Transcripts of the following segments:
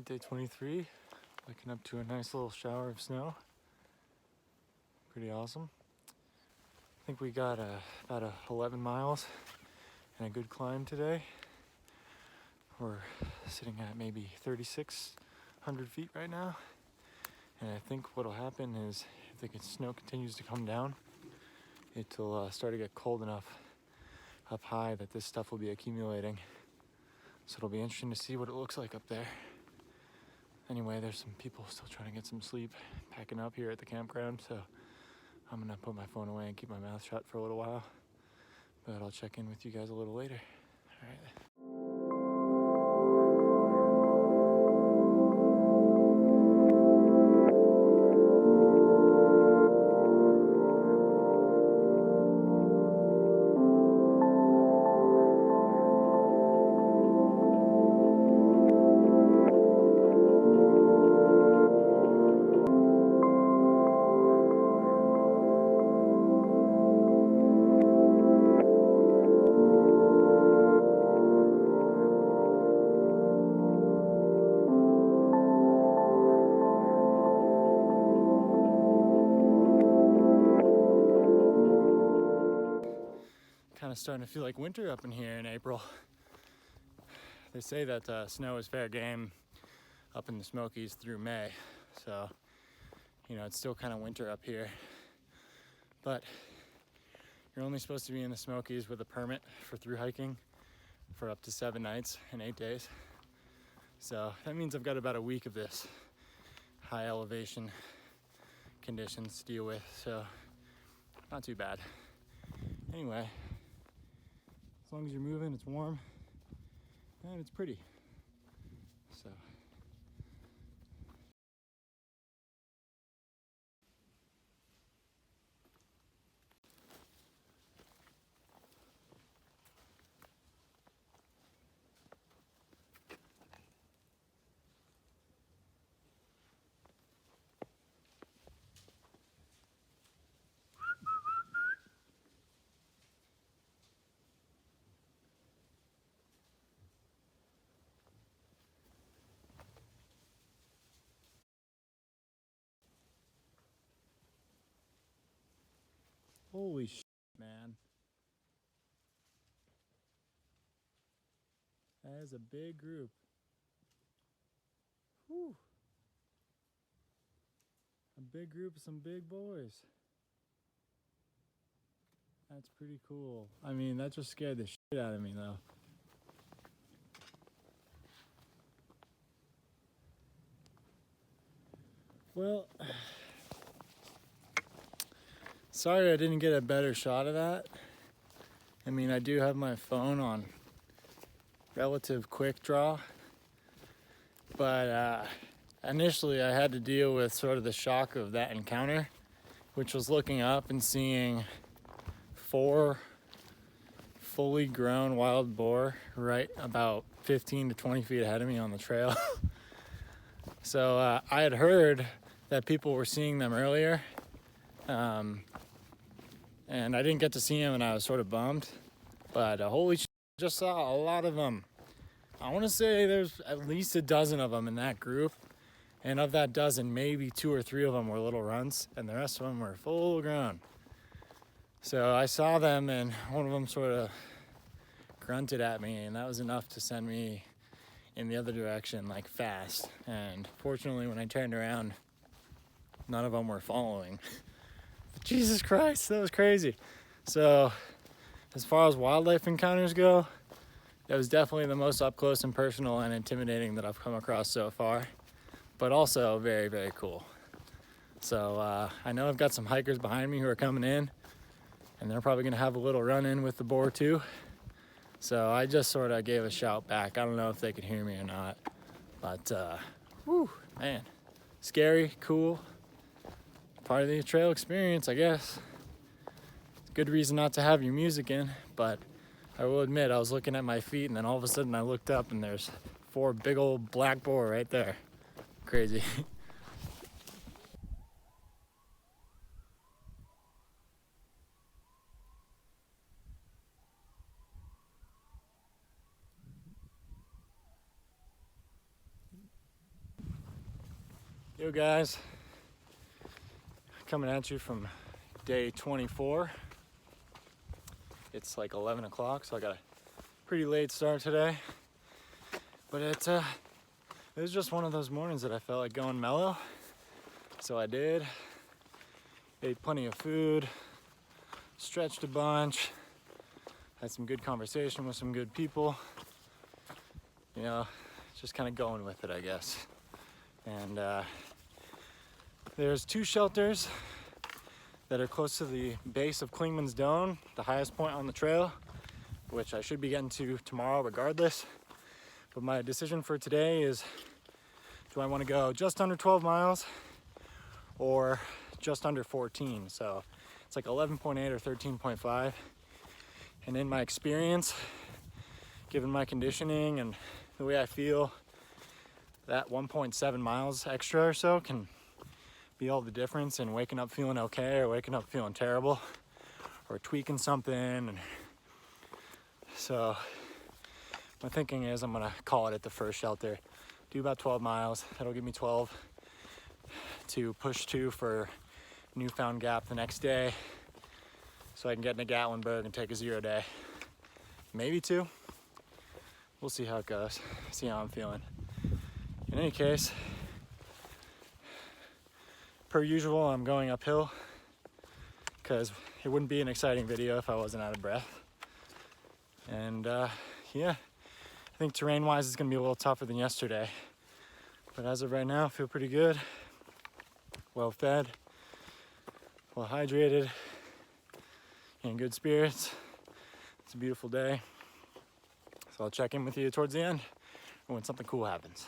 Alright, day 23. Waking up to a nice little shower of snow. Pretty awesome. I think we got about 11 miles and a good climb today. We're sitting at maybe 3,600 feet right now. And I think what'll happen is if the snow continues to come down, it'll start to get cold enough up high that this stuff will be accumulating. So it'll be interesting to see what it looks like up there. Anyway, there's some people still trying to get some sleep, packing up here at the campground, so I'm gonna put my phone away and keep my mouth shut for a little while. But I'll check in with you guys a little later. All right. Kind of starting to feel like winter up in here in April. They say that snow is fair game up in the Smokies through May, so you know it's still kind of winter up here. But you're only supposed to be in the Smokies with a permit for through hiking for up to 7 nights and 8 days. So that means I've got about a week of this high elevation conditions to deal with, so not too bad. Anyway, as long as you're moving, it's warm and it's pretty. So holy shit, man. That is a big group. Whew. A big group of some big boys. That's pretty cool. I mean, that just scared the shit out of me though. Well, sorry I didn't get a better shot of that. I mean, I do have my phone on relative quick draw, but initially I had to deal with sort of the shock of that encounter, which was looking up and seeing 4 fully grown wild boar right about 15 to 20 feet ahead of me on the trail. So I had heard that people were seeing them earlier, and I didn't get to see them and I was sort of bummed, but holy shit, I just saw a lot of them. I want to say there's at least a dozen of them in that group, and of that dozen, maybe 2 or 3 of them were little runts and the rest of them were full grown. So I saw them and one of them sort of grunted at me, and that was enough to send me in the other direction like fast. And fortunately when I turned around, none of them were following. Jesus Christ, that was crazy. So as far as wildlife encounters go, that was definitely the most up close and personal and intimidating that I've come across so far, but also very, very cool. So I know I've got some hikers behind me who are coming in, and they're probably gonna have a little run in with the boar too. So I just sort of gave a shout back. I don't know if they could hear me or not, but whew, man, scary, cool, part of the trail experience, I guess. Good reason not to have your music in, but I will admit I was looking at my feet and then all of a sudden I looked up and there's 4 big old black boar right there. Crazy. Yo guys, coming at you from day 24. It's like 11 o'clock, so I got a pretty late start today. But it was just one of those mornings that I felt like going mellow. So I did. Ate plenty of food, stretched a bunch, had some good conversation with some good people. You know, just kind of going with it, I guess. And there's 2 shelters that are close to the base of Clingman's Dome, the highest point on the trail, which I should be getting to tomorrow regardless. But my decision for today is, do I want to go just under 12 miles or just under 14? So it's like 11.8 or 13.5. And in my experience, given my conditioning and the way I feel, that 1.7 miles extra or so can be all the difference in waking up feeling okay or waking up feeling terrible or tweaking something. And so my thinking is I'm gonna call it at the first shelter, do about 12 miles. That'll give me 12 to push to for Newfound Gap the next day, so I can get into Gatlinburg and take a 0 day, maybe 2. We'll see how it goes, see how I'm feeling. In any case, per usual, I'm going uphill because it wouldn't be an exciting video if I wasn't out of breath. And yeah, I think terrain-wise it's gonna be a little tougher than yesterday. But as of right now, I feel pretty good, well fed, well hydrated, in good spirits. It's a beautiful day. So I'll check in with you towards the end or when something cool happens.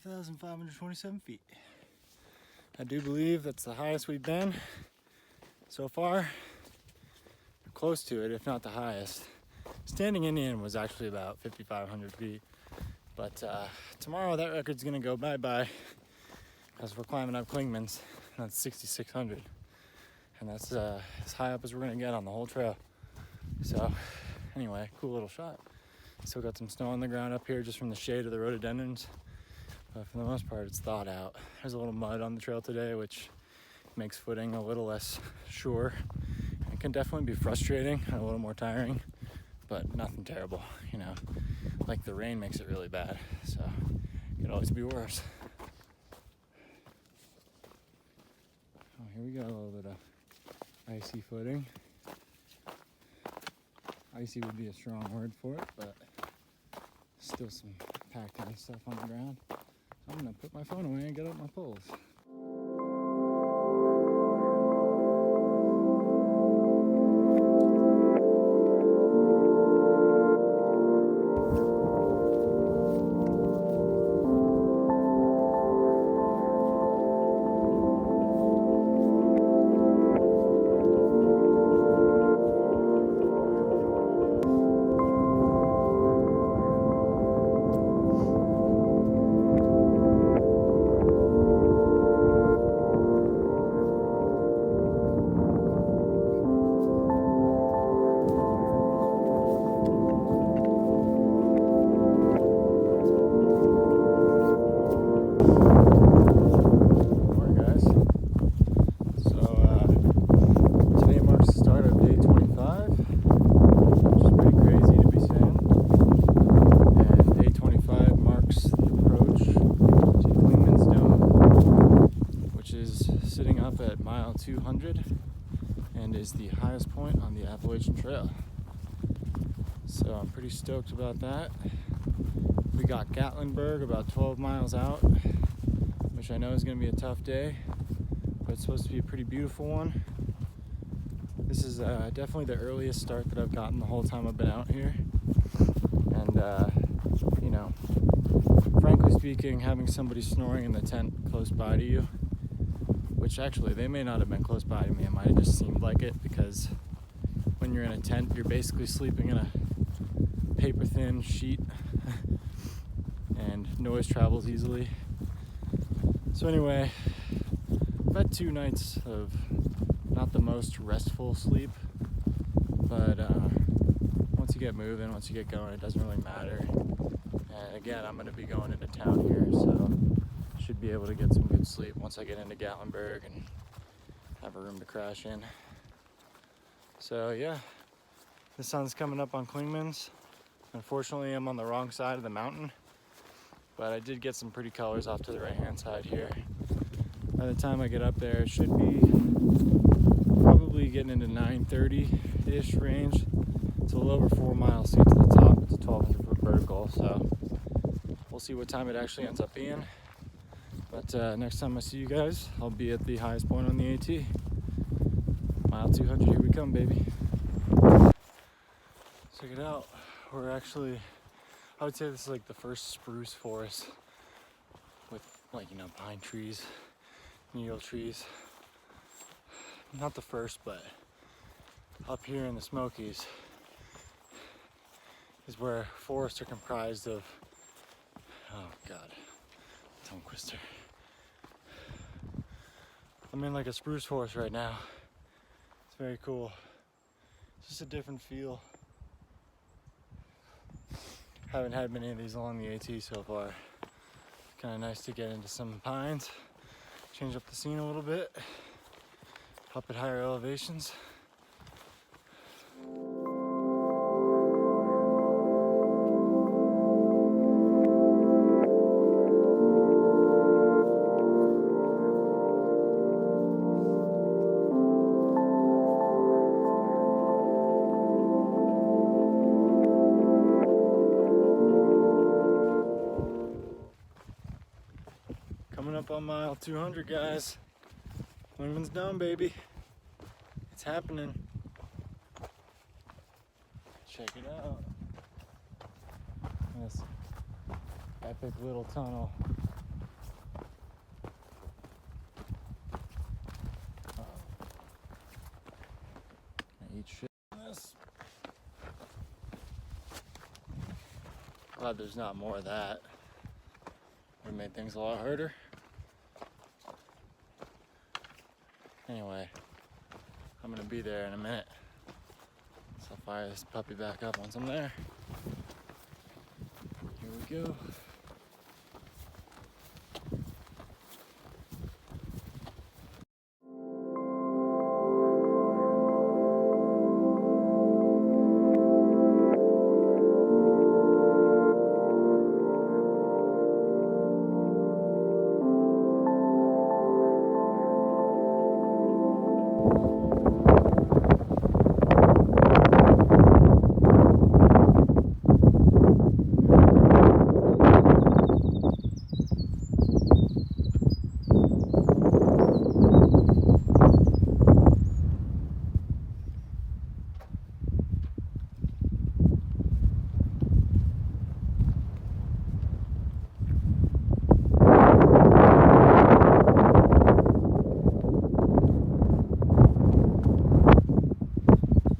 $5,527 feet. I do believe that's the highest we've been so far. Close to it, if not the highest. Standing Indian was actually about 5,500 feet. But tomorrow that record's gonna go bye-bye because we're climbing up Clingman's. That's 6,600. And that's as high up as we're gonna get on the whole trail. So anyway, cool little shot. Still got some snow on the ground up here just from the shade of the rhododendrons. But for the most part, it's thawed out. There's a little mud on the trail today, which makes footing a little less sure. It can definitely be frustrating and a little more tiring, but nothing terrible, you know. Like the rain makes it really bad, so it could always be worse. Oh, here we go, a little bit of icy footing. Icy would be a strong word for it, but still some packed in stuff on the ground. I'm gonna put my phone away and get up my poles. At mile 200 and is the highest point on the Appalachian Trail. So I'm pretty stoked about that. We got Gatlinburg about 12 miles out, which I know is going to be a tough day, but it's supposed to be a pretty beautiful one. This is definitely the earliest start that I've gotten the whole time I've been out here. And, you know, frankly speaking, having somebody snoring in the tent close by to you, which which actually they may not have been close by to me. It might have just seemed like it, because when you're in a tent, you're basically sleeping in a paper thin sheet and noise travels easily. So anyway, I've had 2 nights of not the most restful sleep, but once you get moving, once you get going, it doesn't really matter. And again, I'm going to be going into town here, so should be able to get some good sleep once I get into Gatlinburg and have a room to crash in. So yeah, the sun's coming up on Clingman's. Unfortunately, I'm on the wrong side of the mountain, but I did get some pretty colors off to the right hand side here. By the time I get up there, it should be probably getting into 9:30-ish range. It's a little over 4 miles to get to the top. It's a 1,200 foot vertical, so we'll see what time it actually ends up being. But next time I see you guys, I'll be at the highest point on the AT. Mile 200, here we come, baby. Check it out. We're actually, I would say this is like the first spruce forest with, like, you know, pine trees, needle trees. Not the first, but up here in the Smokies is where forests are comprised of, oh God, tongue twister. I'm in like a spruce forest right now. It's very cool. It's just a different feel. Haven't had many of these along the AT so far. Kind of nice to get into some pines, change up the scene a little bit, up at higher elevations. Coming up on mile 200, guys. Clingman's down, baby. It's happening. Check it out. This epic little tunnel. I eat shit on this. Glad there's not more of that. Would have made things a lot harder. Anyway, I'm gonna be there in a minute. So I'll fire this puppy back up once I'm there. Here we go.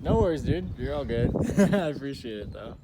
No worries, dude. You're all good. I appreciate it, though.